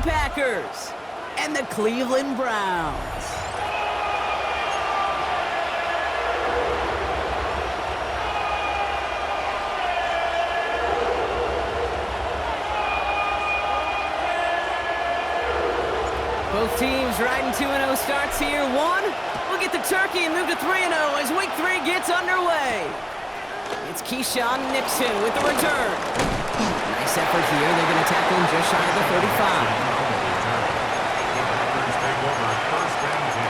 Packers and the Cleveland Browns. Both teams riding 2-0 starts here. One, we'll get the turkey and move to 3-0 as week 3 gets underway. It's Keyshawn Nixon with the return. Nice effort here. They're going to tackle him just shy of the 35. First and 10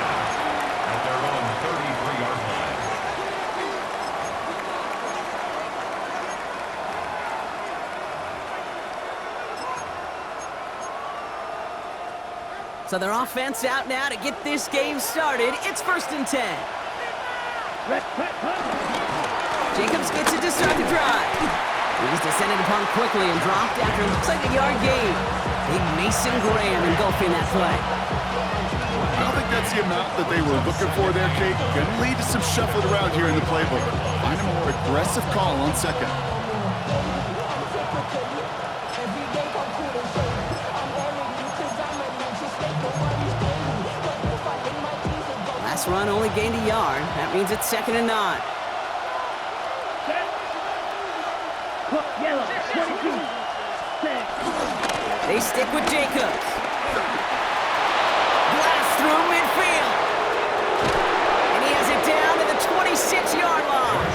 at their own 33-yard line. So their offense out now to get this game started. It's 1st and 10. Jacobs gets it to start the drive. He was descended upon quickly and dropped after it looks like a yard gain. Big Mason Graham engulfing that play. I don't think that's the amount that they were looking for there, Kate. Going to lead to some shuffling around here in the playbook. Find a more aggressive call on second. Last run only gained a yard. That means it's 2nd and 9. They stick with Jacobs. Blast through midfield. And he has it down to the 26-yard line.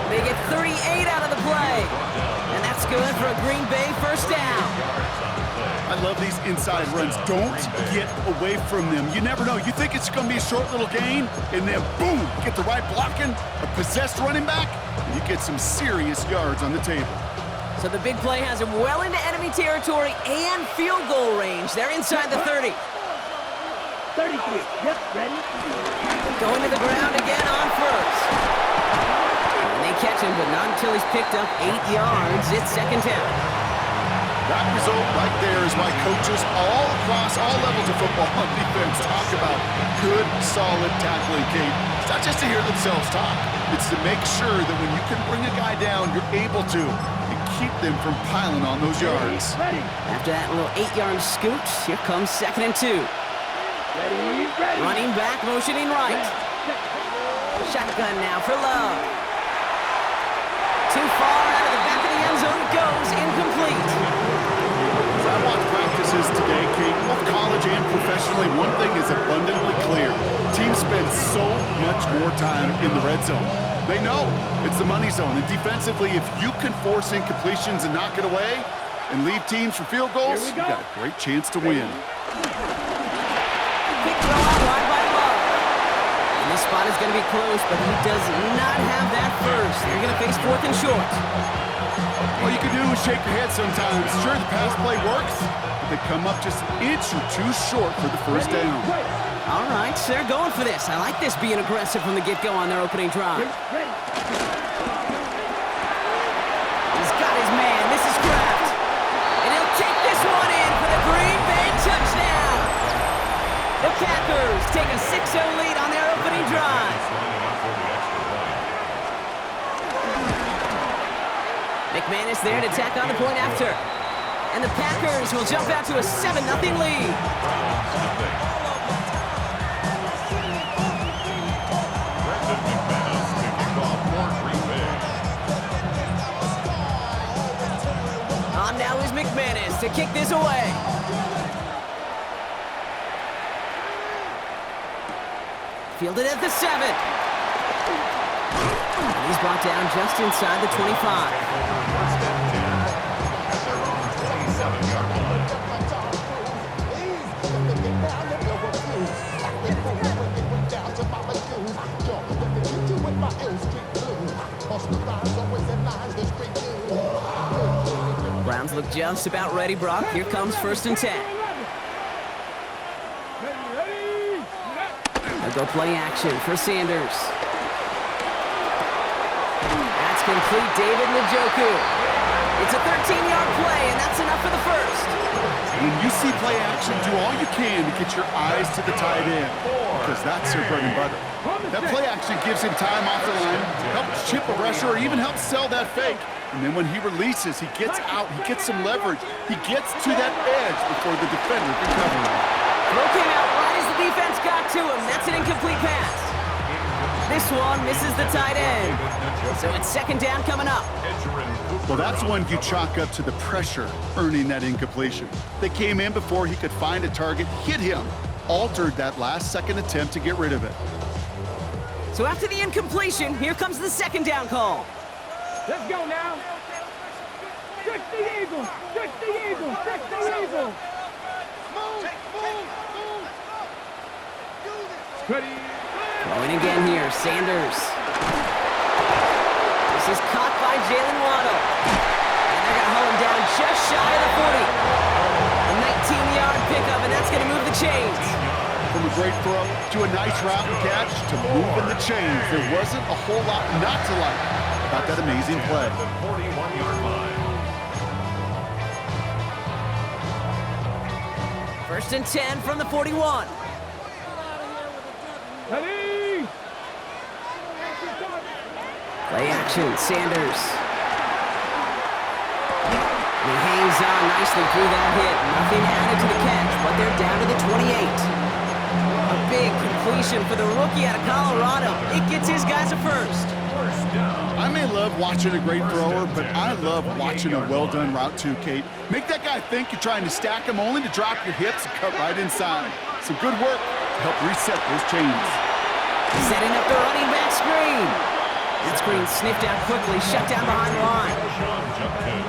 They get 38 out of the play. And that's good for a Green Bay first down. I love these inside runs. Don't get away from them. You never know. You think it's going to be a short little gain, and then boom, get the right blocking, a possessed running back, and you get some serious yards on the table. So the big play has him well into enemy territory and field goal range. They're inside the 30. 33. Yep, ready? Going to the ground again on first. And they catch him, but not until he's picked up 8 yards. It's 2nd down. That result right there is why coaches all across all levels of football on defense talk about good, solid tackling, Kate. It's not just to hear themselves talk. It's to make sure that when you can bring a guy down, you're able to and keep them from piling on those yards. After that little 8-yard scoot, here comes 2nd and 2. Running back, motioning right. Shotgun now for Love. Too far out of the back of the end zone it goes, incomplete. As I watch practices today, Kate, both college and professionally, one thing is abundantly clear. Teams spend so much more time in the red zone. They know it's the money zone. And defensively, if you can force incompletions and knock it away and leave teams for field goals, you got a great chance to win. Quick throw out wide by Love. And this spot is going to be close, but he does not have that first. They're going to face 4th and short. All you can do is shake your head sometimes. Sure, the pass play works, but they come up just an inch or two short for the first down. All right, so they're going for this. I like this being aggressive from the get-go on their opening drive. He's got his man. This is Kraft. And he'll take this one in for the Green Bay touchdown. The Packers take a 6-0 lead on their opening drive. McManus there to tack on the point after. And the Packers will jump out to a 7-0 lead. On now is McManus to kick this away. Fielded at the 7. And he's brought down just inside the 25. Browns look just about ready, Brock. Here comes 1st and 10. They'll go play action for Sanders. That's complete, David Njoku. It's a 13-yard play, and that's enough for the first. When you see play action, do all you can to get your eyes to the tight end, because that's their bread and butter. That play action gives him time off the line, helps chip a rusher, or even helps sell that fake. And then when he releases, he gets out, he gets some leverage, he gets to that edge before the defender can cover him. Throw came out right as the defense got to him. That's an incomplete pass. This one misses the tight end. So it's second down coming up. Well, that's one you chalk up to the pressure earning that incompletion. They came in before he could find a target, hit him, altered that last-second attempt to get rid of it. So after the incompletion, here comes the second down call. Let's go now. Trick the Eagles. Trick the Eagles. Trick the Eagles. Ready. Going again here, Sanders. This is caught by Jalen Waddle. And they're going to hold him down just shy of the 40. A 19-yard pickup, and that's going to move the chains. From a great throw to a nice route and catch to moving the chains, there wasn't a whole lot not to like about that amazing play. 41-yard line. First and 10 from the 41. Ready. Play action, Sanders. And he hangs on nicely through that hit. Nothing added to the catch, but they're down to the 28. A big completion for the rookie out of Colorado. It gets his guys a first. I may love watching a great thrower, but I love watching a well-done route too, Kate. Make that guy think you're trying to stack him only to drop your hips and cut right inside. Some good work to help reset those chains. Setting up the running back screen. That screen sniffed out quickly, shut down behind the line.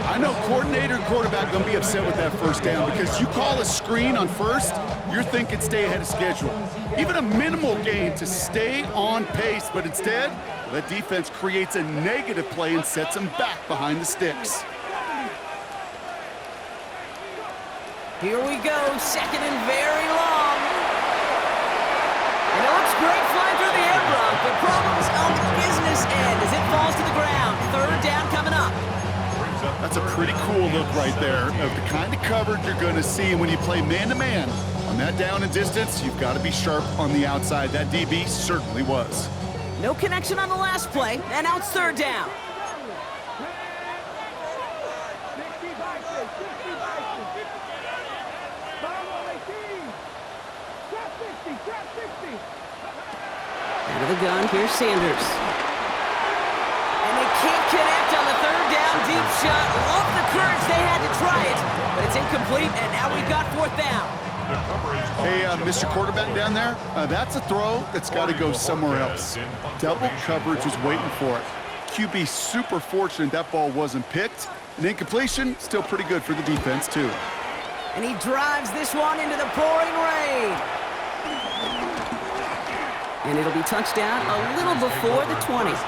I know coordinator and quarterback going to be upset with that first down because you call a screen on first, you're thinking stay ahead of schedule. Even a minimal gain to stay on pace, but instead, that defense creates a negative play and sets them back behind the sticks. Here we go, second and very long. And it looks great flying through the air, Brock. The problem's on the business end as it falls to the ground. Third down coming up. That's a pretty cool look right there of the kind of coverage you're going to see when you play man-to-man. On that down and distance, you've got to be sharp on the outside. That DB certainly was. No connection on the last play, and now it's third down. Out of the gun, here's Sanders. And they can't connect on the third down deep shot. Love the courage they had to try it, but it's incomplete, and now we've got fourth down. Hey, Mr. Quarterback down there, that's a throw that's got to go somewhere else. Double coverage was waiting for it. QB super fortunate that ball wasn't picked. An incompletion, still pretty good for the defense, too. And he drives this one into the pouring rain. And it'll be touchdown a little before the 20. At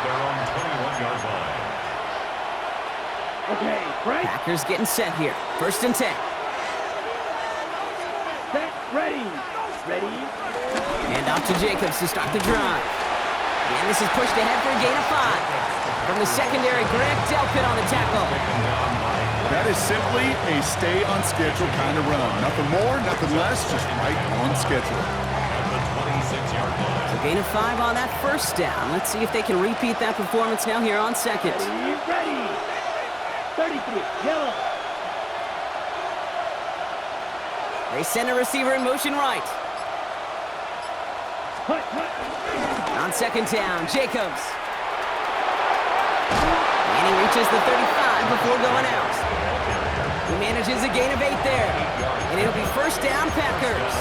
their own 21-yard line. Okay, right. Packers getting set here. First and 10. Set. Ready. Ready. And off to Jacobs to start the drive. And this is pushed ahead for a gain of 5. From the secondary, Grant Delpit on the tackle. That is simply a stay on schedule kind of run. Nothing more, nothing less, just right on schedule. So gain of 5 on that first down. Let's see if they can repeat that performance now here on second. Ready. 33. Yellow. They send a receiver in motion right. Hut, hut. On second down, Jacobs. And he reaches the 35 before going out. He manages a gain of 8 there. And it'll be first down, Packers.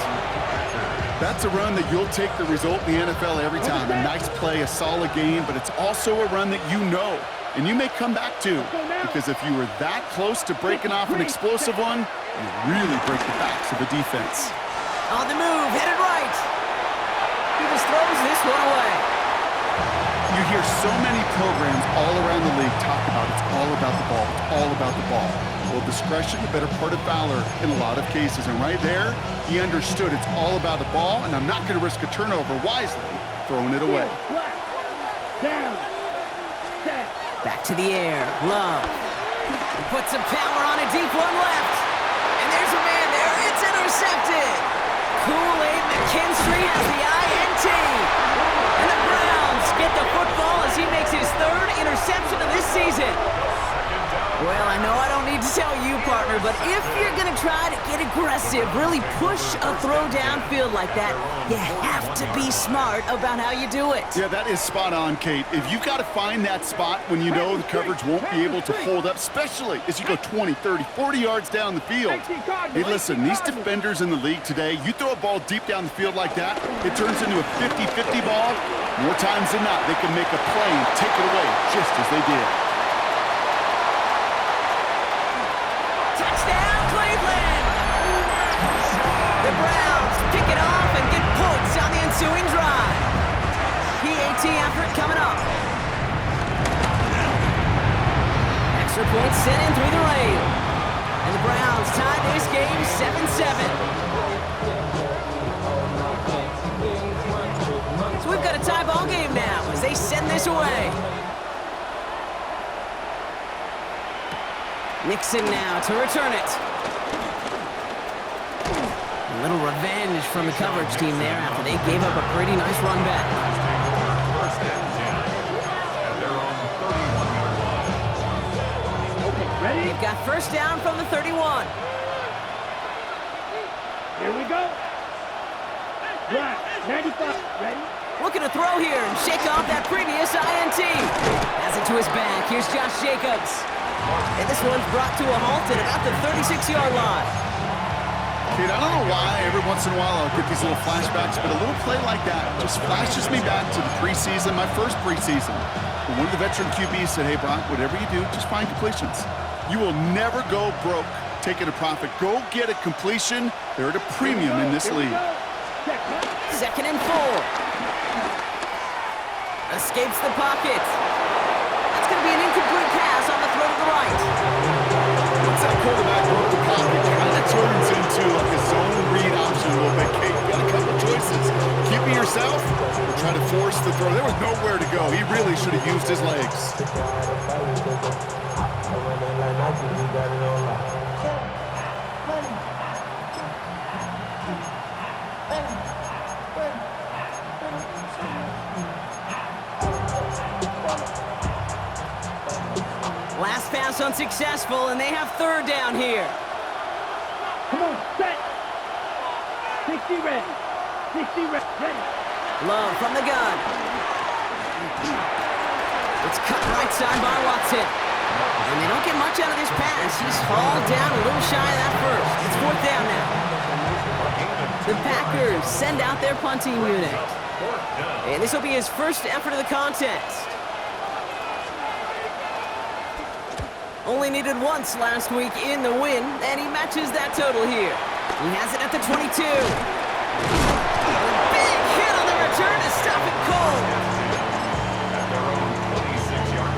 That's a run that you'll take the result in the NFL every time. A nice play, a solid game, but it's also a run that you know, and you may come back to, because if you were that close to breaking off an explosive one, you really break the backs of the defense. On the move, headed right. He just throws this one away. You hear so many programs all around the league talk about it's all about the ball, it's all about the ball. Well, discretion, the better part of valor in a lot of cases. And right there, he understood it's all about the ball, and I'm not going to risk a turnover wisely, throwing it away. Down. Set. Back to the air, Love. He puts some power on a deep one left. season. Well, I know I don't need to tell you, partner, but if you're going to try to get aggressive, really push a throw downfield like that, you have to be smart about how you do it. Yeah, that is spot on, Kate. If you've got to find that spot when you know the coverage won't be able to hold up, especially as you go 20, 30, 40 yards down the field. Hey, listen, these defenders in the league today, you throw a ball deep down the field like that, it turns into a 50-50 ball. More times than not, they can make a play and take it away just as they did. Touchdown, Cleveland! The Browns pick it off and get points on the ensuing drive. PAT effort coming up. Extra points sent in through the rail. And the Browns tie this game 7-7. So we've got a tie ball game now as they send this away. Nixon now to return it. A little revenge from the coverage team there after they gave up a pretty nice run back. First and 10 at their own 31-yard line. Okay, ready? They've got first down from the 31. Here we go. Right, 95, ready? Looking to throw here and shake off that previous INT. Has it to his back. Here's Josh Jacobs. And this one's brought to a halt at about the 36-yard line. Kate, I don't know why every once in a while I'll get these little flashbacks, but a little play like that just flashes me back to the preseason, my first preseason. When one of the veteran QBs said, hey, Brock, whatever you do, just find completions. You will never go broke taking a profit. Go get a completion. They're at a premium in this league. Second and 4. Escapes the pocket. That's going to be an incomplete pass on the throw to the right. Once that quarterback broke the pocket, it kind of turns into like a zone read option a little bit. Kate, you got a couple choices. Keep it yourself or try to force the throw. There was nowhere to go. He really should have used his legs. Last pass unsuccessful, and they have third down here. Come on, set. 60 ready. 60 ready. Love from the gun. It's cut right side by Watson. And they don't get much out of this pass. He's hauled down a little shy of that first. It's fourth down now. The Packers send out their punting unit. And this will be his first effort of the contest. Only needed once last week in the win, and he matches that total here. He has it at the 22. A big hit on the return to stop it cold. At their own 26-yard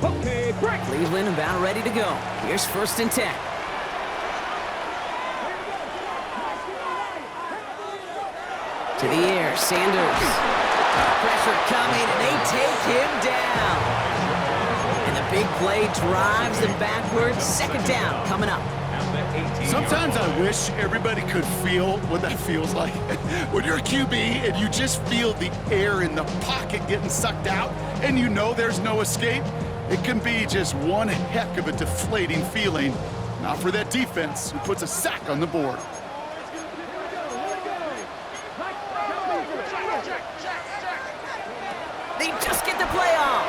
line. Okay, break. Cleveland about ready to go. Here's first and 10. To the air, Sanders. Pressure coming, and they take him down. And the big play drives them backwards. Second down coming up. Sometimes I wish everybody could feel what that feels like. When you're a QB and you just feel the air in the pocket getting sucked out and you know there's no escape, it can be just one heck of a deflating feeling. Not for that defense who puts a sack on the board. They just get the play off.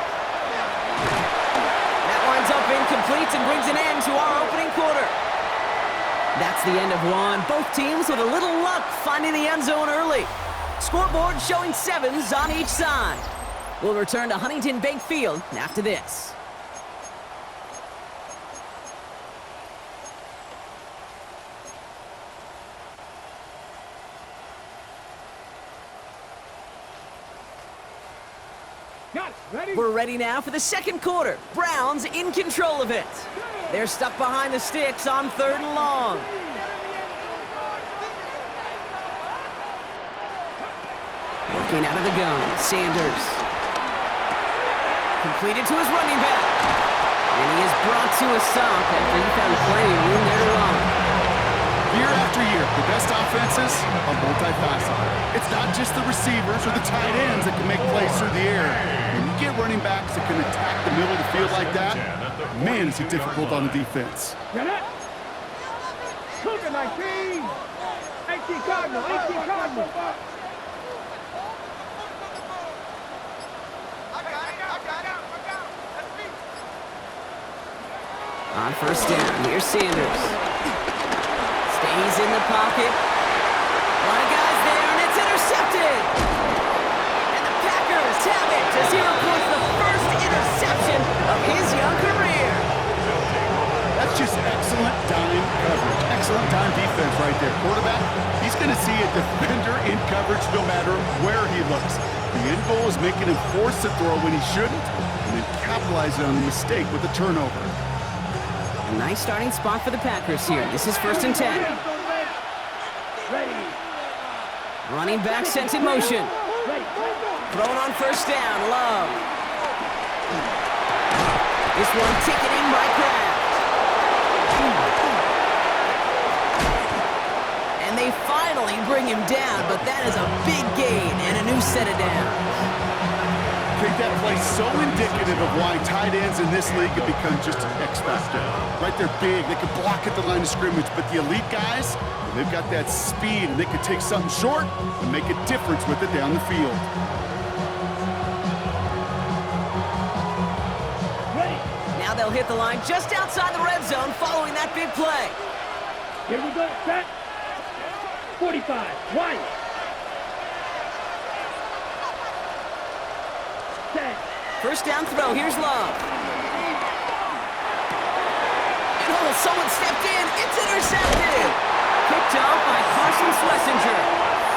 That winds up incomplete and brings an end to our opening quarter. That's the end of one. Both teams with a little luck finding the end zone early. Scoreboard showing 7s on each side. We'll return to Huntington Bank Field after this. Ready? We're ready now for the second quarter. Browns in control of it. They're stuck behind the sticks on 3rd and long. Working out of the gun, Sanders. Completed to his running back. And he is brought to a stop after he found plenty of room there to run. Year after year, the best offenses are multifaceted. It's not just the receivers or the tight ends that can make plays through the air. When you get running backs that can attack the middle of the field like that, man, is it difficult on the defense. Get it? Cougar 19. 18 Cardinal, 18 Cardinal. On first down, here's Sanders. Stays in the pocket. A lot of guys there, and it's intercepted. And the Packers have it as he records the first interception of his young career. That's just excellent dime coverage. Excellent dime defense right there. Quarterback, he's going to see a defender in coverage no matter where he looks. The end goal is making him force the throw when he shouldn't, and then capitalizing on the mistake with a turnover. A nice starting spot for the Packers here. This is 1st and 10. Running back sent in motion. Thrown on first down, Love. This one taken in by Kraft. And they finally bring him down, but that is a big gain and a new set of downs. I think that play so indicative of why tight ends in this league have become just an X factor. Right, they're big, they can block at the line of scrimmage, but the elite guys, they've got that speed, and they can take something short and make a difference with it down the field. Now they'll hit the line just outside the red zone following that big play. Here we go, set. 45, Wyatt. 10. First down throw, here's Love. And oh, someone stepped in, it's intercepted. Picked off by Carson Schlesinger.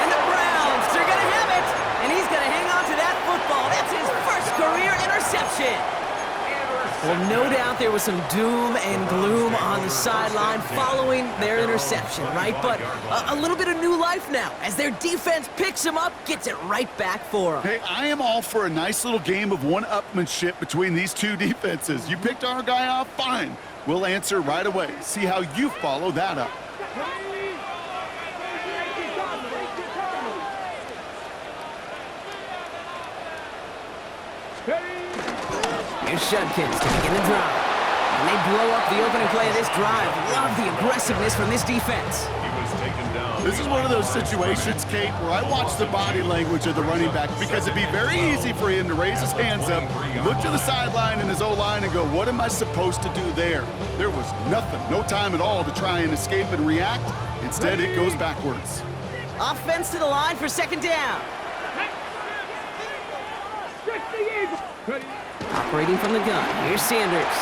And the Browns, they're gonna have it. And he's gonna hang on to that football. That's his first career interception. Well, no doubt there was some doom and gloom on the sideline following their interception, right? But a little bit of new life now as their defense picks him up, gets it right back for him. Hey, I am all for a nice little game of one-upmanship between these two defenses. You picked our guy off, fine. We'll answer right away. See how you follow that up. Here's Shudkins to begin the drive. And they blow up the opening play of this drive. Love the aggressiveness from this defense. He was taken down. This is one of those situations, Kate, where I watch the body language of the running back because it'd be very easy for him to raise his hands up, look to the sideline and his O-line and go, what am I supposed to do there? There was nothing, no time at all to try and escape and react. Instead, it goes backwards. Offense to the line for second down. Operating from the gun, here's Sanders.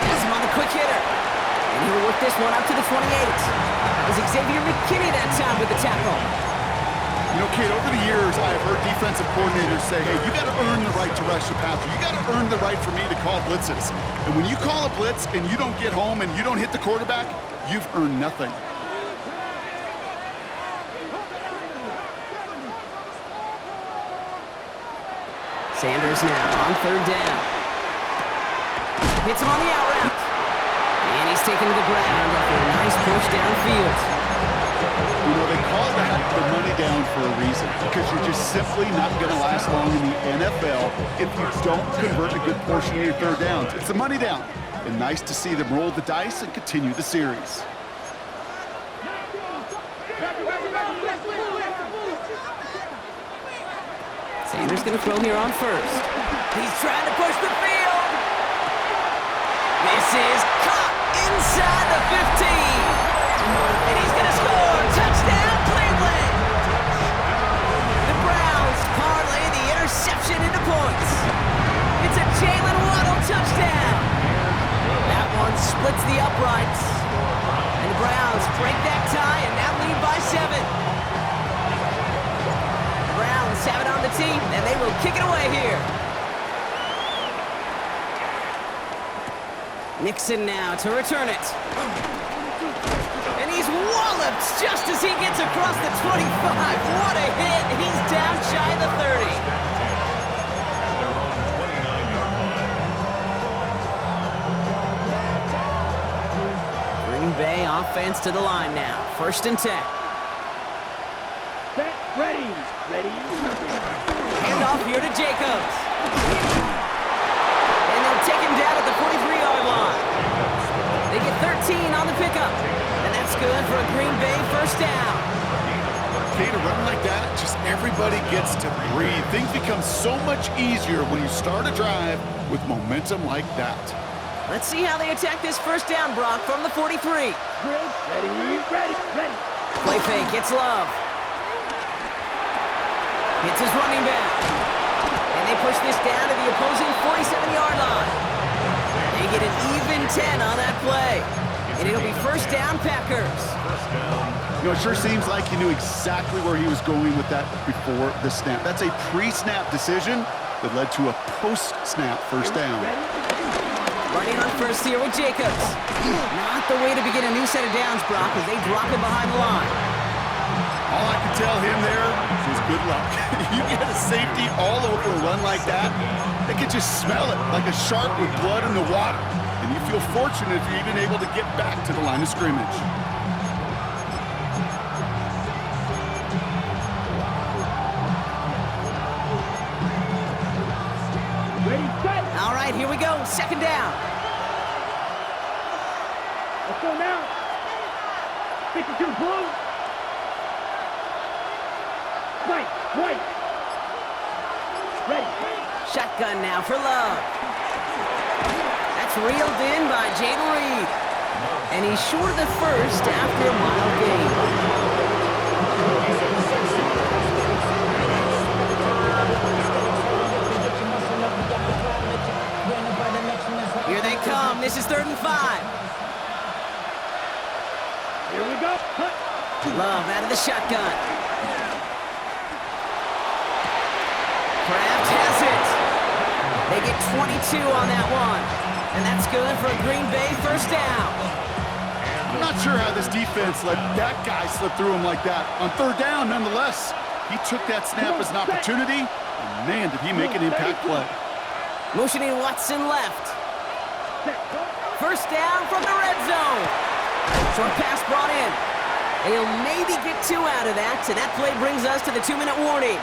Has him on the quick hitter. And he'll work this one up to the 28. That was Xavier McKinney that time with the tackle. You know, Kate, over the years, I've heard defensive coordinators say, hey, you got to earn the right to rush the passer. You got to earn the right for me to call blitzes. And when you call a blitz and you don't get home and you don't hit the quarterback, you've earned nothing. Sanders now on third down. Hits him on the out route. And he's taken to the ground after a nice push downfield. You know, they call that the money down for a reason, because you're just simply not going to last long in the NFL if you don't convert a good portion of your third downs. It's the money down. And nice to see them roll the dice and continue the series. Sanders going to throw here on first. He's trying to push the field. This is caught inside the 15. And he's going to score. Touchdown, Cleveland. The Browns parlay the interception into points. It's a Jalen Waddle touchdown. That one splits the uprights. And the Browns break that tie and now lead by 7. Have it on the team, and they will kick it away here. Nixon now to return it. And he's walloped just as he gets across the 25. What a hit. He's down shy of the 30. Green Bay offense offense to the line now. 1st and 10. Set, ready. Hand off here to Jacobs. And they'll take him down at the 43-yard line. They get 13 on the pickup. And that's good for a Green Bay 1st down. Okay, to run like that, just everybody gets to breathe. Things become so much easier when you start a drive with momentum like that. Let's see how they attack this 1st down, Brock, from the 43. Ready. Play fake, gets Love. Hits his running back. And they push this down to the opposing 47-yard line. They get an even 10 on that play. And it'll be 1st down, Packers. You know, it sure seems like he knew exactly where he was going with that before the snap. That's a pre-snap decision that led to a post-snap 1st down. Running on 1st here with Jacobs. Not the way to begin a new set of downs, Brock, as they drop it behind the line. All I can tell him there is good luck. You get a safety all over a run like that, they can just smell it like a shark with blood in the water. And you feel fortunate if you're even able to get back to the line of scrimmage. Ready, set. All right, here we go. 2nd down. Let's go now. 52 blue. White. Ready. Shotgun now for Love. That's reeled in by Jaden Reed. And he's short of the 1st after a mile gain. Here they come. This is 3rd and 5. Here we go. Cut. Love out of the shotgun. Kraft has it. They get 22 on that one. And that's good for a Green Bay 1st down. I'm not sure how this defense let that guy slip through him like that. On 3rd down, nonetheless, he took that snap as an opportunity, and man, did he make an impact play. Motioning Watson left. 1st down from the red zone. Short pass brought in. They'll maybe get 2 out of that, so that play brings us to the 2-minute warning.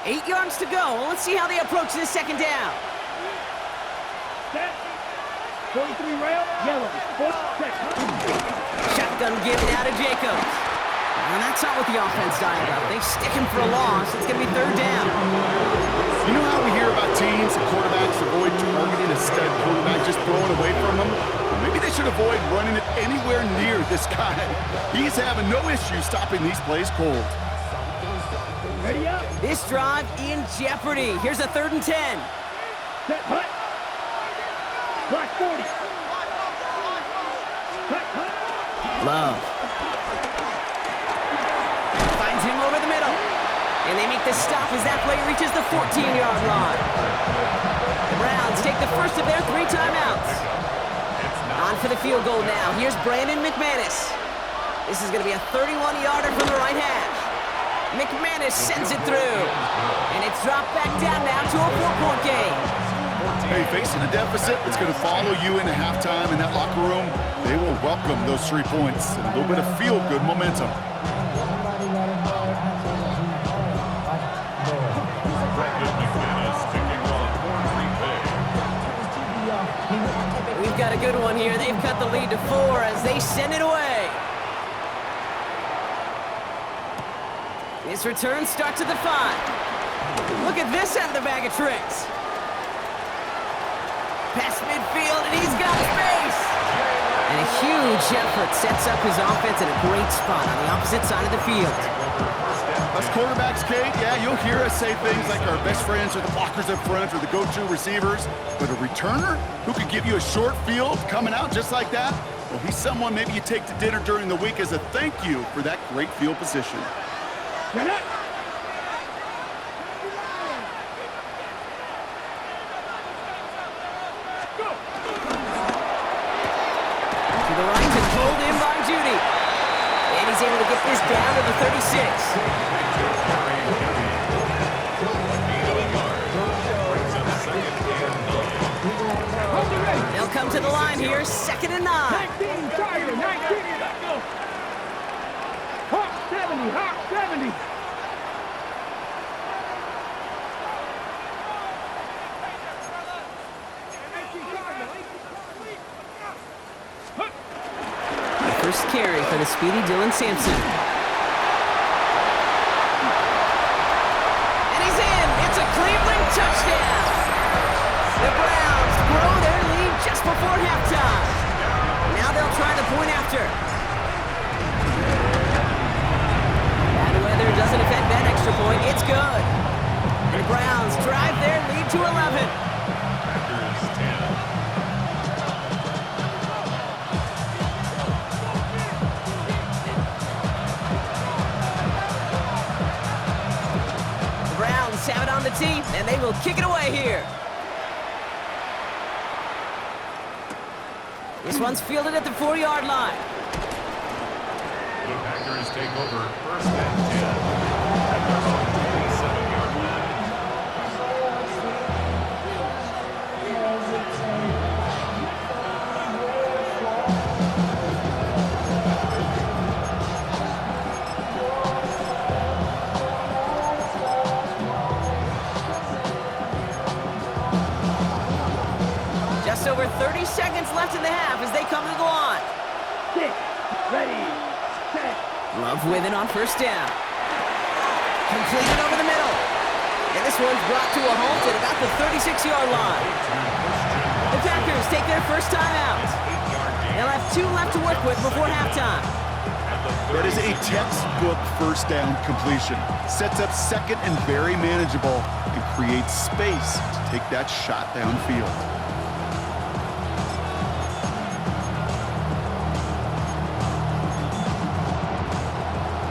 Eight yards to go. Well, let's see how they approach this 2nd down. Set. 43 rail. Yellow. 4th, set. Shotgun given out of Jacobs. And that's not what the offense dialed up. They stick him for a loss. It's going to be 3rd down. You know how we hear about teams and quarterbacks avoid targeting a stud quarterback, just throwing away from them? Well, maybe they should avoid running it anywhere near this guy. He's having no issue stopping these plays cold. Ready up. This drive in jeopardy. Here's a 3rd and 10. Set. Hut. Black 40. Cut. Love. Finds him over the middle. And they make the stop as that play reaches the 14-yard line. The Browns take the first of their 3 timeouts. On for the field goal now. Here's Brandon McManus. This is going to be a 31-yarder from the right hash. McManus sends it through. And it's dropped back down now to a 4-point game. Hey, facing a deficit, it's going to follow you into halftime in that locker room. They will welcome those 3 points and a little bit of feel-good momentum. We've got a good one here. They've cut the lead to 4 as they send it away. This return starts at the 5. Look at this out of the bag of tricks. Past midfield, and he's got space. And a huge effort sets up his offense in a great spot on the opposite side of the field. Us quarterbacks, Kate, yeah, you'll hear us say things like our best friends are the blockers up front or the go-to receivers. But a returner who could give you a short field coming out just like that, well, he's someone maybe you take to dinner during the week as a thank you for that great field position. Turn up. Go. To the right and pulled in by Judy. And he's able to get this down to the 36. They'll come to the line here, 2nd and 9. 19, Tiger, 19. Hawk 70, Hawk 70. The first carry for the speedy Dylan Sampson. And he's in. It's a Cleveland touchdown. The Browns grow their lead just before halftime. Now they'll try the point after. Bad weather doesn't affect that extra point. It's good. The Browns drive their lead to 11. Packers 10. The Browns have it on the tee, and they will kick it away here. This one's fielded at the 4-yard line. The Packers take over 1st and 10 at their own 27-yard line. Just over 30 seconds left in the half as they come to the line. 6, ready, set. Love with it on 1st down. Completed over the middle. And this one's brought to a halt at about the 36-yard line. The Packers take their first time out. They'll have 2 left to work with before halftime. That is a textbook first down completion. Sets up 2nd and very manageable and creates space to take that shot downfield.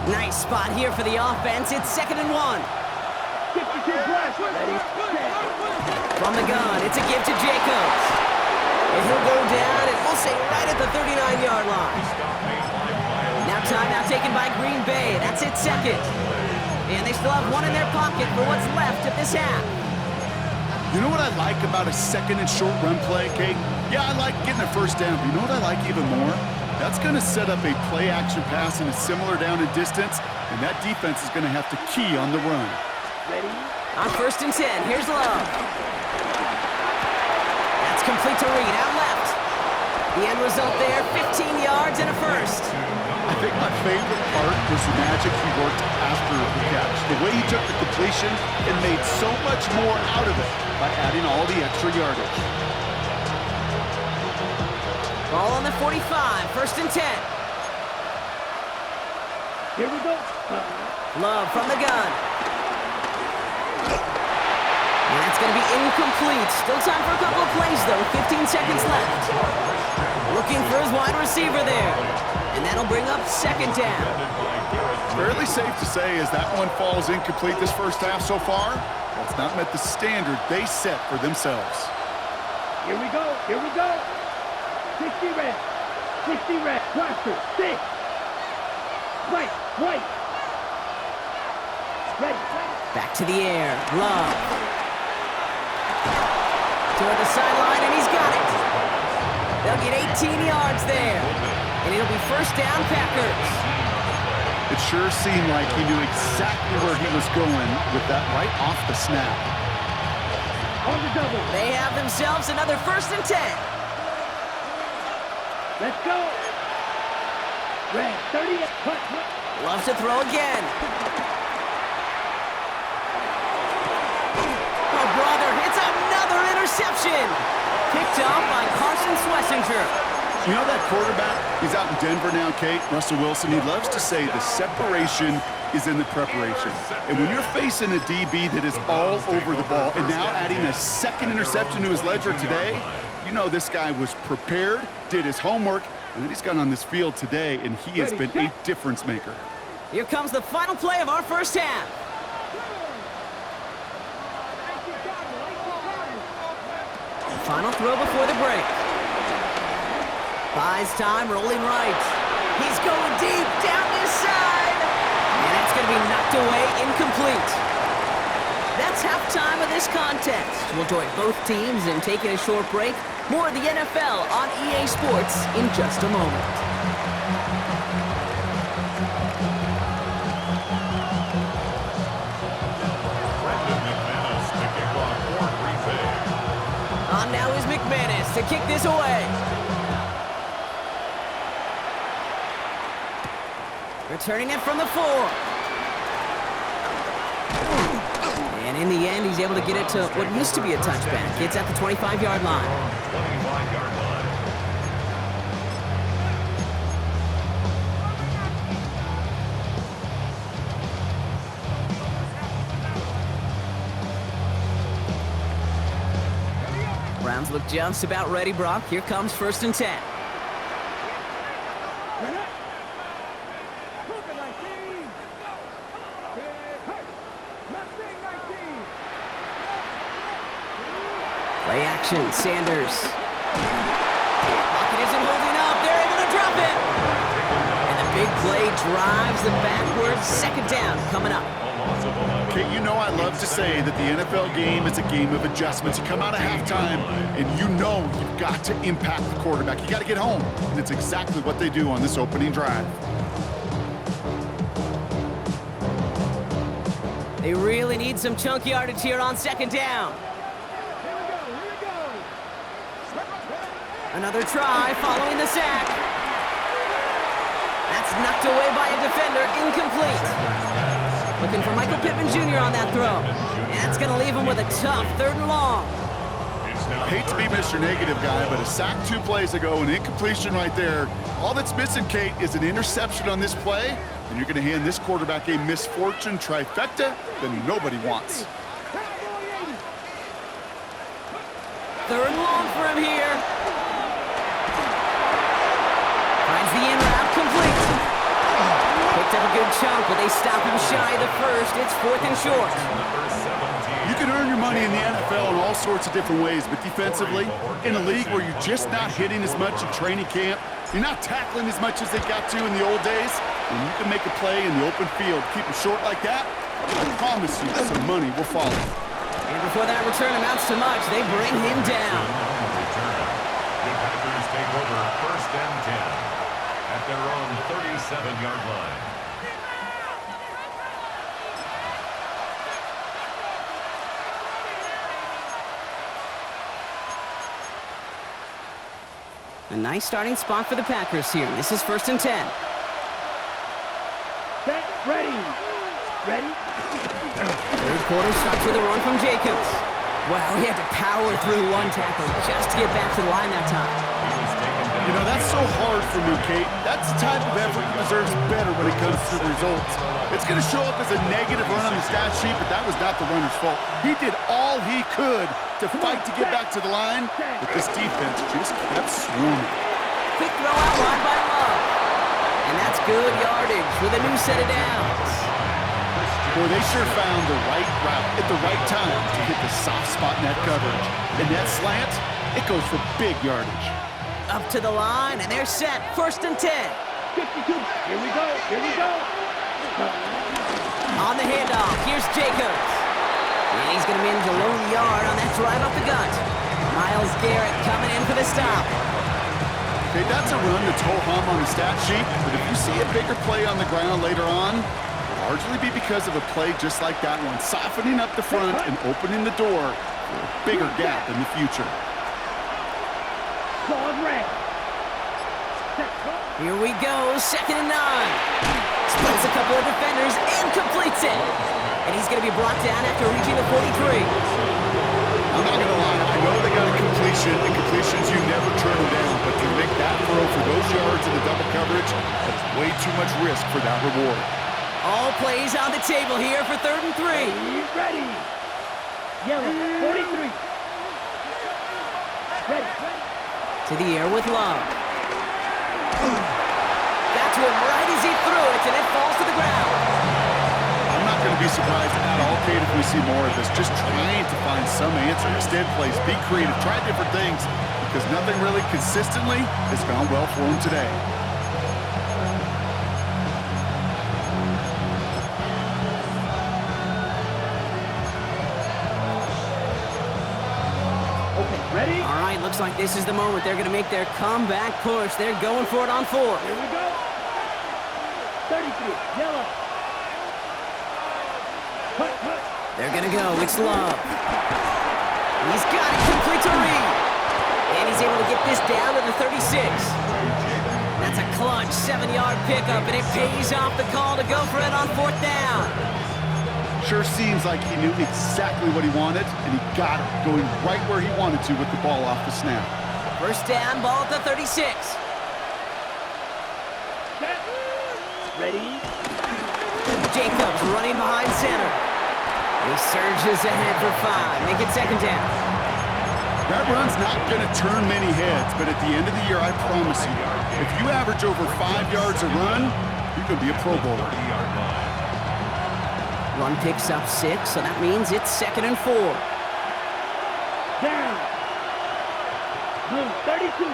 Nice spot here for the offense. It's 2nd and 1. 52 plus, ready, set. From the gun, it's a give to Jacobs. And he'll go down, and we'll say right at the 39-yard line. Now timeout taken by Green Bay. That's it, 2nd. And they still have 1 in their pocket for what's left of this half. You know what I like about a 2nd and short run play, Kate? Yeah, I like getting a first down, but you know what I like even more? That's going to set up a play-action pass in a similar down and distance, and that defense is going to have to key on the run. Ready, On 1st and 10, here's Love. That's complete to Reed, out left. The end result there, 15 yards and a first. I think my favorite part was the magic he worked after the catch. The way he took the completion and made so much more out of it by adding all the extra yardage. Ball on the 45, 1st and 10. here we go. Love from the gun. And that's going to be incomplete. Still time for a couple of plays, though. 15 seconds left. Looking for his wide receiver there. And that'll bring up 2nd down. Fairly safe to say as that one falls incomplete this first half so far, that's not met the standard they set for themselves. Here we go, here we go. 60 red, 60 red, roster, 6. Right, white. Ready, Back to the air. Love. Toward the sideline, and he's got it. They'll get 18 yards there. And it'll be 1st down, Packers. It sure seemed like he knew exactly where he was going with that right off the snap. on the double. They have themselves another 1st and 10. Let's go. Red, 30, cut. Loves to throw again. Oh, brother, it's another interception. Picked off by Carson Schlesinger. You know that quarterback? He's out in Denver now, Kate. Russell Wilson, he loves to say the separation is in the preparation. And when you're facing a DB that is all over the ball and now adding a 2nd interception to his ledger today, you know this guy was prepared, did his homework, and then he's gone on this field today, and he has been a difference maker. Here comes the final play of our first half. Final throw before the break. Buys time, rolling right. He's going deep down this side. And that's going to be knocked away, incomplete. That's halftime of this contest. We'll join both teams in taking a short break. More of the NFL on EA Sports in just a moment. On now is McManus to kick this away. Returning it from the 4. And in the end, he's able to get it to what used to be a touchback. It's at the 25-yard line. 25-yard line. Browns look just about ready, Brock. Here comes 1st and 10. Play action, Sanders. Pocket isn't holding up. They're able to drop it. And the big play drives them backwards. 2nd down coming up. Okay, you know I love to say that the NFL game is a game of adjustments. You come out of halftime, and you know you've got to impact the quarterback. You got to get home, and it's exactly what they do on this opening drive. They really need some chunk yardage here on 2nd down. Another try following the sack. That's knocked away by a defender, incomplete. Looking for Michael Pittman Jr. on that throw. And that's going to leave him with a tough 3rd and long. Hate to be Mr. Negative guy, but a sack 2 plays ago, an incompletion right there. All that's missing, Kate, is an interception on this play, and you're going to hand this quarterback a misfortune trifecta that nobody wants. 3rd and long for him here. Finds the in route complete. Picked up a good chunk, but they stop him shy of the 1st. It's 4th and short. You can earn your money in the NFL in all sorts of different ways, but defensively, in a league where you're just not hitting as much in training camp, you're not tackling as much as they got to in the old days, and you can make a play in the open field, keep it short like that, I promise you some money will follow. And before that return amounts to much, they bring him down. The Packers take over 1st and 10 at their own 37-yard line. A nice starting spot for the Packers here. This is 1st and 10. Set, ready. Ready? 3rd quarter starts with a run from Jacobs. Wow, he had to power through 1 tackle just to get back to the line that time. You know, that's so hard for me, Kate. That's the type of effort that deserves better when it comes to the results. It's going to show up as a negative run on the stat sheet, but that was not the runner's fault. He did all he could to fight to get back to the line, but this defense just kept swarming. Quick throw out wide by Love. And that's good yardage with a new set of downs. Boy, they sure found the right route at the right time to hit the soft spot in that coverage. And that slant, it goes for big yardage. Up to the line, and they're set. 1st and 10. 52. Here we go. Here we go. On the handoff, here's Jacobs. And he's going to manage a low yard on that drive up the gut. Myles Garrett coming in for the stop. Okay, that's a run that's ho-hum on the stat sheet, but if you see a bigger play on the ground later on, it'll largely be because of a play just like that one, softening up the front and opening the door for a bigger gap in the future. Here we go, 2nd and 9. Splits a couple of defenders and completes it. And he's going to be brought down after reaching the 43. I'm not going to lie, I know they got a completion, and completions you never turn them down, but to make that throw for those yards in the double coverage, that's way too much risk for that reward. All plays on the table here for 3rd and 3. Ready. Yellow, 43. Ready. To the air with Love. That's one right as he threw it, and it falls to the ground. I'm not going to be surprised at all, Kate, if we see more of this. Just trying to find some answer. Extend plays, be creative, try different things, because nothing really consistently has gone well for him today. Looks like this is the moment they're going to make their comeback push. They're going for it on 4. Here we go. 33, yellow. Cut. They're going to go. It's Love. He's got it. Complete to Reed. And he's able to get this down to the 36. That's a clutch 7-yard pickup, and it pays off the call to go for it on 4th down. Sure seems like he knew exactly what he wanted, and he got it, going right where he wanted to with the ball off the snap. 1st down, ball at the 36. Set. Ready. Jacobs running behind center. He surges ahead for 5. Make it 2nd down. That run's not going to turn many heads, but at the end of the year, I promise you, if you average over 5 yards a run, you could be a Pro Bowler. Run picks up 6, so that means it's 2nd and 4. Down. Blue 32.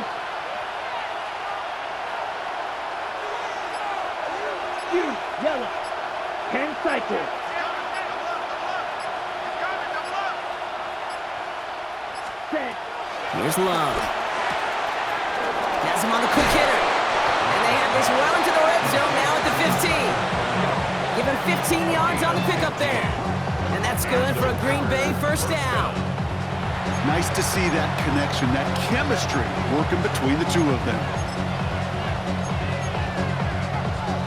You, yellow. 10 cycles. Set. Here's Love. Has him on the quick hitter. And they have this well into the red zone now at the 15. Give him 15 yards on the pickup there. And that's good for a Green Bay 1st down. Nice to see that connection, that chemistry working between the two of them.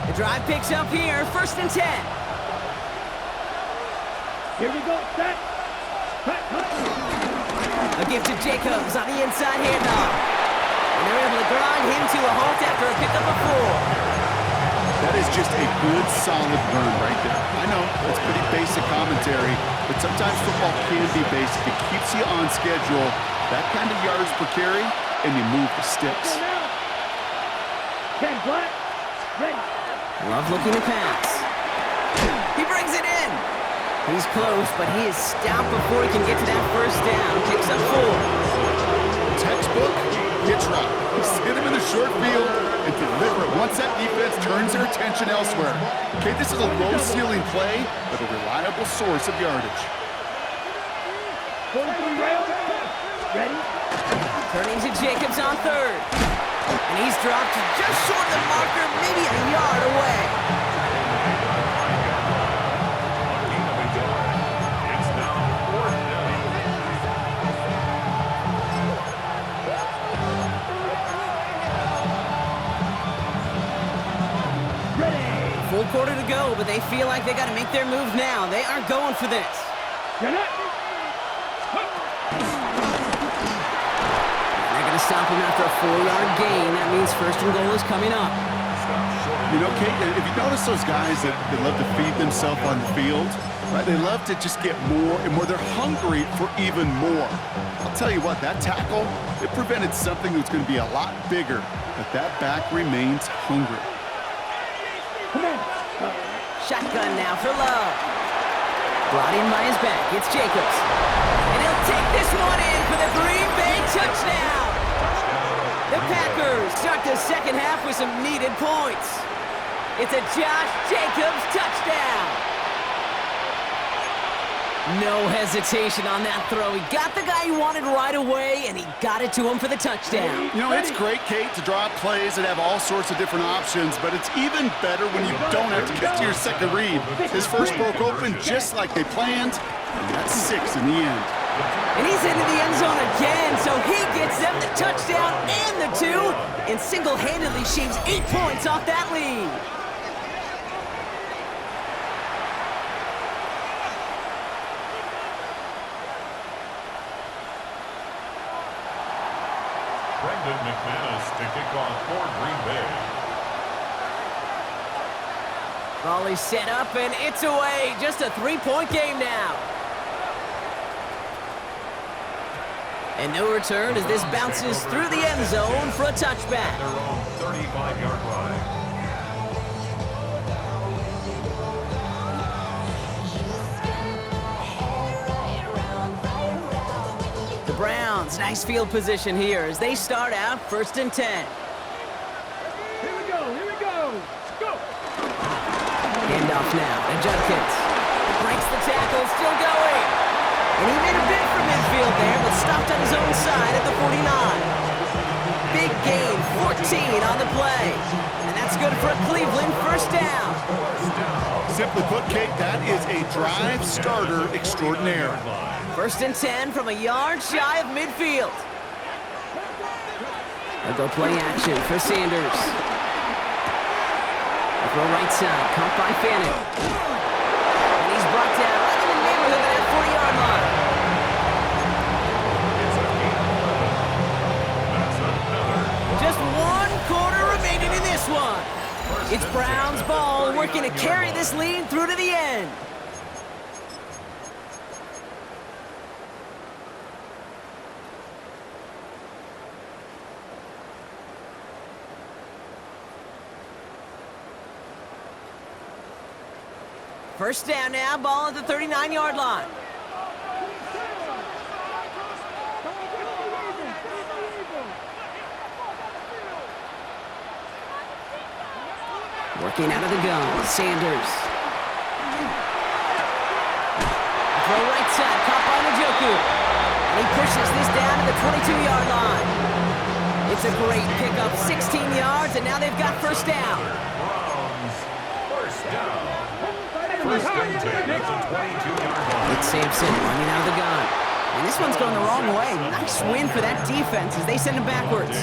The drive picks up here, 1st and 10. Here we go. Set. Cut. A give to Jacobs on the inside handoff. And they're able to grind him to a halt after a pickup of 4. That is just a good, solid run right there. I know, it's pretty basic commentary, but sometimes football can be basic. It keeps you on schedule, that kind of yards per carry, and you move the sticks. 10 black. Ready. Love looking to pass. He brings it in. He's close, but he is stopped before he can get to that 1st down. Picks up 4. Textbook, hitch route. Just hit him in the short field and deliver it once that defense turns their attention elsewhere. Okay, this is a low-ceiling play, but a reliable source of yardage. 43 rail. Ready. Turning to Jacobs on 3rd. And he's dropped just short of the marker, maybe a yard away. It's now 4th down. Ready. Full quarter to go, but they feel like they got to make their move now. They are going for this. Get it. They're going to stop him after a 4-yard gain. That means 1st and goal is coming up. You know, Kate, if you notice those guys that they love to feed themselves on the field, right? They love to just get more and more. They're hungry for even more. I'll tell you what, that tackle, it prevented something that's going to be a lot bigger, but that back remains hungry. Come on. Shotgun now for Love. Brought in by his back. It's Jacobs. And he'll take this one in for the Green Bay touchdown. The Packers start the 2nd half with some needed points. It's a Josh Jacobs touchdown. No hesitation on that throw. He got the guy he wanted right away, and he got it to him for the touchdown. You know, it's great, Kate, to draw up plays and have all sorts of different options, but it's even better when you don't have to get to your 2nd read. His first broke open just like they planned, and that's 6 in the end. And he's into the end zone again, so he gets them the touchdown and the 2, and single-handedly shaves 8 points off that lead. Brendan McManus to kick off for Green Bay. Raleigh set up, and it's away. Just a 3-point game now. And no return as this bounces through the end zone for a touchback. Their own 35-yard line. The Browns, nice field position here as they start out 1st and 10. Here we go. Go. Handoff now to Judkins. Breaks the tackle, still going. And he made a bid from his field there, but stopped on his own side at the 49. Big gain, 14 on the play. And that's good for a Cleveland first down. Simply put, Kate, that is a drive starter extraordinaire. First and 10 from a yard shy of midfield. They'll go play action for Sanders. Throw right side, caught by Fanning. And he's brought down right in the neighborhood of that 40-yard line. Just 1 quarter remaining in this one. It's Brown's ball, working to carry this lead through to the end. First down now, ball at the 39-yard line. Working out of the gun, Sanders. Throw right side, caught by Njoku. And he pushes this down to the 22-yard line. It's a great pickup, 16 yards, and now they've got first down. Browns, first down. First and 10 at the 22-yard line. It's Sampson running out of the gun. And this one's going the wrong way. Nice win for that defense as they send him backwards.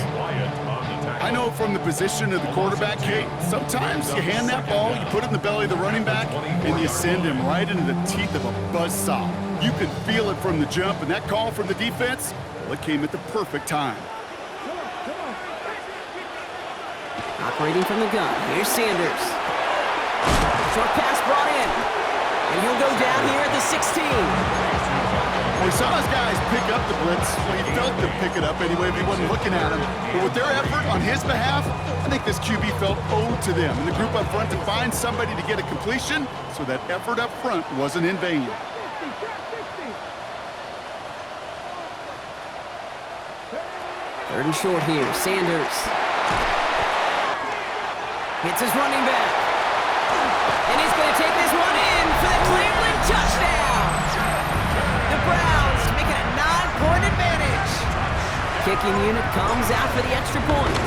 I know from the position of the quarterback, Kate, sometimes you hand that ball, you put it in the belly of the running back, and you send him right into the teeth of a buzzsaw. You can feel it from the jump, and that call from the defense, well, it came at the perfect time. Operating from the gun, here's Sanders. Short pass brought in. And he'll go down here at the 16. We saw his guys pick up the blitz. Well, he felt them pick it up anyway, but he wasn't looking at him. But with their effort on his behalf, I think this QB felt owed to them and the group up front to find somebody to get a completion, so that effort up front wasn't in vain. Third and short here, Sanders. Hits his running back. And he's going to take this one in for the Cleveland touchdown. The Browns making a 9-point advantage. Kicking unit comes out for the extra point.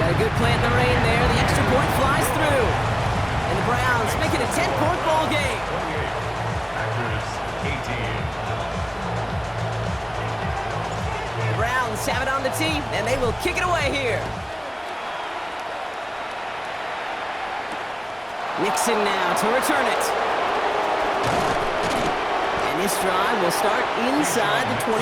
Got a good plant in the rain there. The extra point flies through. And the Browns making a 10-point ball game. 28. Packers, 18. The Browns have it on the tee, and they will kick it away here. Nixon now to return it. And this drive will start inside the 25.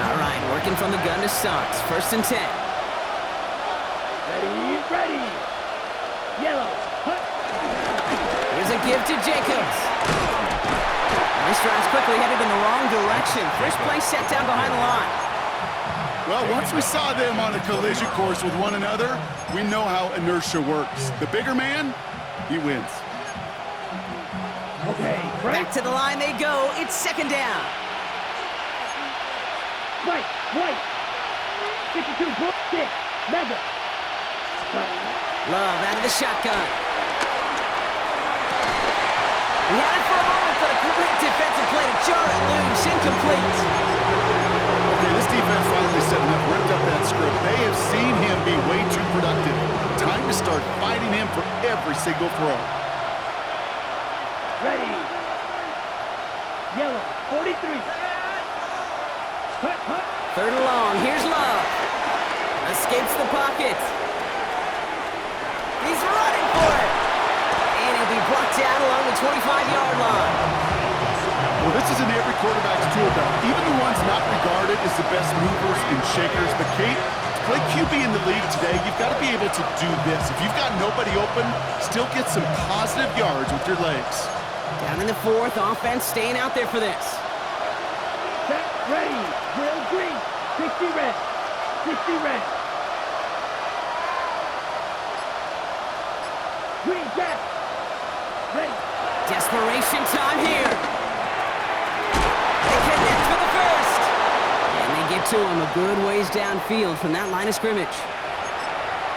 All right, working from the gun to start. First and 10. Ready. Yellow. Hut. Here's a give to Jacobs. This drive's quickly headed in the wrong direction. First play set down behind the line. Well, once we saw them on a collision course with one another, we know how inertia works. The bigger man, he wins. Okay, Back to the line they go. It's second down. White. 52, book, 6, mega. Love out of the shotgun. He had it for a moment, but a great defensive play to jar it loose. Incomplete. Okay, this defense finally set enough, ripped up that script. They have seen him be way too productive. Time to start fighting him for every single throw. Ready. Yellow, 43. Hut. Third and long. Here's Love. Escapes the pocket. He's running for it. And he'll be brought down along the 25-yard line. Well, this is in every quarterback's tool belt. Even the ones not regarded as the best movers and shakers. But Kate, to play QB in the league today, you've got to be able to do this. If you've got nobody open, still get some positive yards with your legs. Down in the fourth, offense staying out there for this. Set, ready. Drill green. 60 red. 60 red. Green jack. Ready. Desperation time here. They connect for the first. And they get to him a good ways downfield from that line of scrimmage.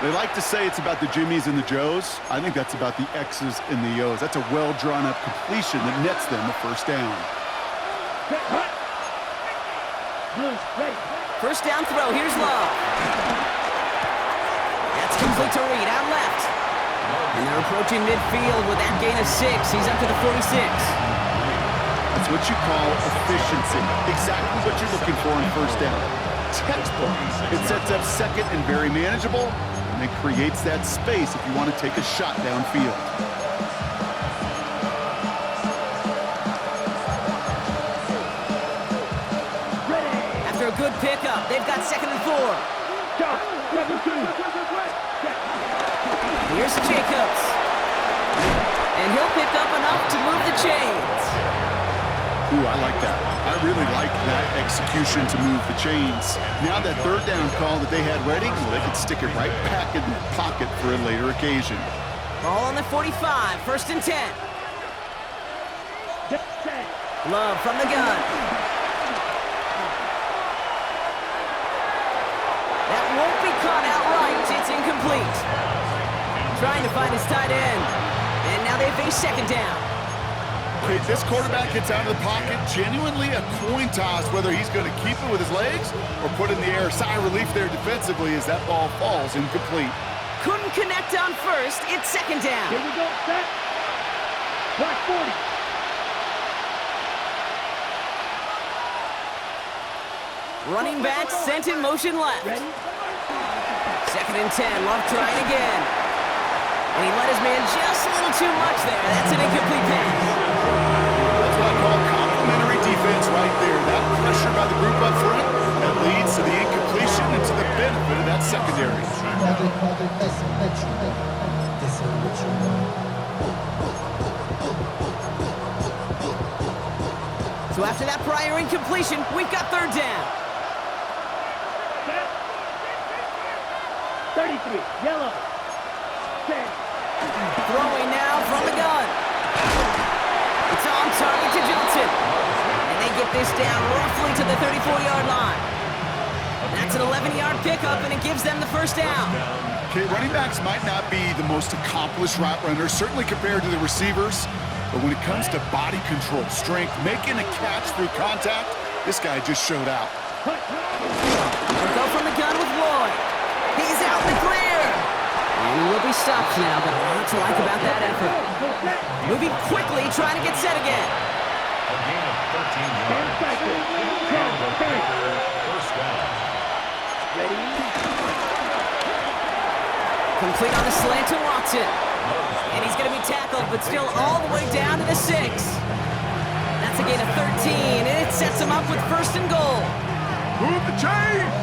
They like to say it's about the Jimmies and the Joes. I think that's about the X's and the O's. That's a well-drawn-up completion that nets them the first down. First down throw, here's Love. That's complete to Reed, out left. And they're approaching midfield with that gain of 6. He's up to the 46. That's what you call efficiency. Exactly what you're looking for in first down. Textbook. It sets up second and very manageable, and it creates that space if you want to take a shot downfield. After a good pickup, they've got 2nd and 4. Here's Jacobs. And he'll pick up enough to move the chains. Ooh, I like that. I really like that execution to move the chains. Now that third down call that they had ready, well, they could stick it right back in their pocket for a later occasion. Ball on the 45, 1st and 10. Love from the gun. That won't be caught outright. It's incomplete. Trying to find his tight end. And now they face 2nd down. Okay, this quarterback gets out of the pocket, genuinely a coin toss whether he's going to keep it with his legs or put it in the air. Sigh of relief there defensively as that ball falls incomplete. Couldn't connect on 1st. It's 2nd down. Here we go, set. Black 40. Running back sent in motion left. Ready? 2nd and 10. Love trying again. And he let his man just a little too much there. That's an incomplete pass. That's what I call complimentary defense right there. That pressure by the group up front, that leads to the incompletion and to the benefit of that secondary. So after that prior incompletion, we've got 3rd down. 33, yellow. 10. Throwing now from the gun. It's on target to Johnson. And they get this down roughly to the 34-yard line. That's an 11-yard pickup, and it gives them the 1st down. Okay, running backs might not be the most accomplished route runners, certainly compared to the receivers. But when it comes to body control, strength, making a catch through contact, this guy just showed out. They'll go from the gun with Lloyd. He's out in the clear. And he will be stopped now, but a lot to like about that effort. Moving quickly, trying to get set again. A gain of 13 yards. First down. Complete on the slant to Watson. And he's going to be tackled, but still all the way down to the 6. That's a gain of 13, and it sets him up with 1st and goal. Move the chains!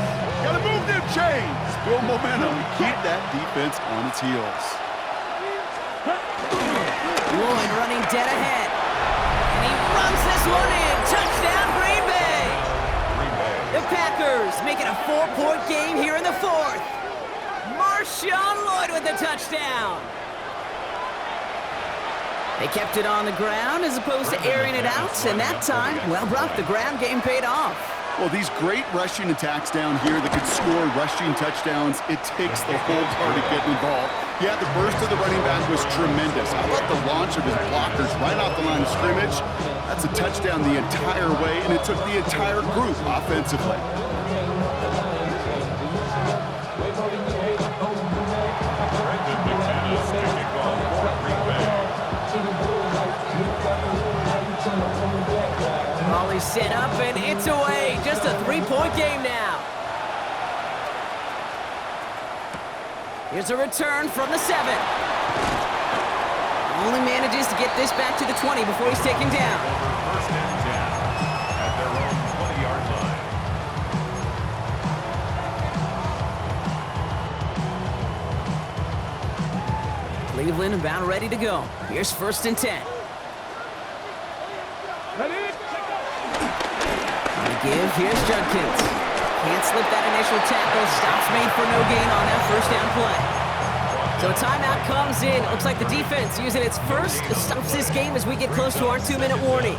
Gotta move them chains! Build momentum. Keep that defense on its heels. Lloyd running dead ahead. And he runs this one in. Touchdown, Green Bay! The Packers make it a 4-point game here in the 4th. Marshawn Lloyd with the touchdown. They kept it on the ground as opposed to airing it out, and that time, well, Brock, the ground game paid off. Well, these great rushing attacks down here that could score rushing touchdowns, it takes the whole party getting involved. Yeah, the burst of the running back was tremendous. How about the launch of his blockers right off the line of scrimmage? That's a touchdown the entire way, and it took the entire group offensively. Volley set up, and it's away. Just a 3-point game now. Here's a return from the 7. Only manages to get this back to the 20 before he's taken down. First and 10 at their own 20-yard line. Cleveland about ready to go. Here's 1st and 10. Give, here's Judkins. Can't slip that initial tackle. Stops made for no gain on that 1st down play. So a timeout comes in. Looks like the defense using its first stops this game as we get close to our 2-minute warning.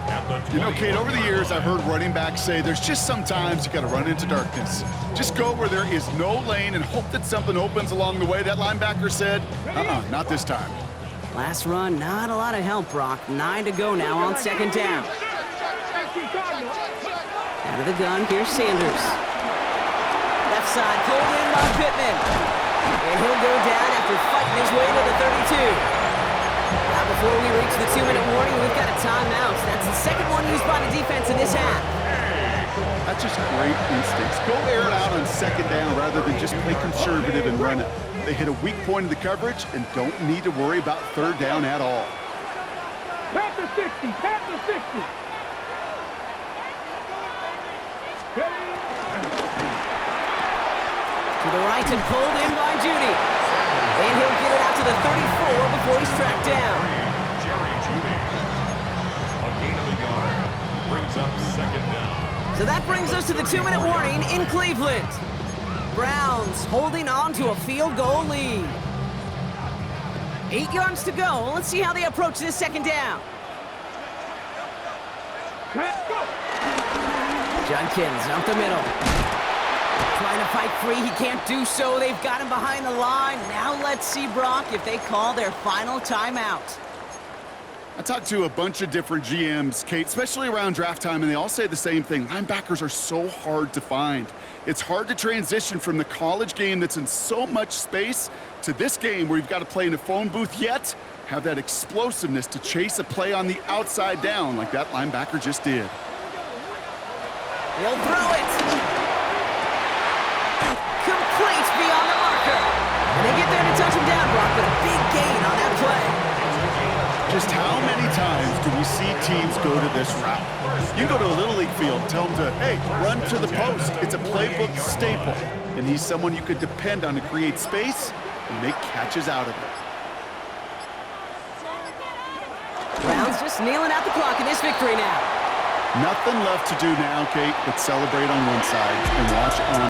At the You know, Kate, 21 over the years, I've heard running backs say there's just sometimes you got to run into darkness. Just go where there is no lane and hope that something opens along the way. That linebacker said, not this time. Last run, not a lot of help, Brock. 9 to go now on second down. Out of the gun, here's Sanders. Left side, pulled in by Pittman. And he'll go down after fighting his way to the 32. Now before we reach the 2-minute warning, we've got a timeout. That's the second one used by the defense in this half. That's just great instincts. Go air it out on second down rather than just play conservative and run it. They hit a weak point in the coverage and don't need to worry about third down at all. Pat the 60, pat the 60. To the right and pulled in by Judy. And he'll get it out to the 34 before he's tracked down. Jerry Judy. A gain of a yard. Brings up second down. So that brings us to the 2-minute warning in Cleveland. Browns holding on to a field goal lead. 8 yards to go. Let's see how they approach this second down. Junkins up the middle. Trying to fight free. He can't do so. They've got him behind the line. Now let's see, Brock, if they call their final timeout. I talked to a bunch of different GMs, Kate, especially around draft time, and they all say the same thing. Linebackers are so hard to find. It's hard to transition from the college game that's in so much space to this game where you've got to play in a phone booth, yet have that explosiveness to chase a play on the outside down like that linebacker just did. He'll throw it. Complete beyond the marker. And they get there to touch him down, Brock, but a big gain on that play. Just how many times do we see teams go to this route? You go to a Little League field, tell them to, hey, run to the post. It's a playbook staple. And he's someone you could depend on to create space and make catches out of it. Browns just kneeling out the clock in this victory now. Nothing left to do now, Kate, but celebrate on one side and watch on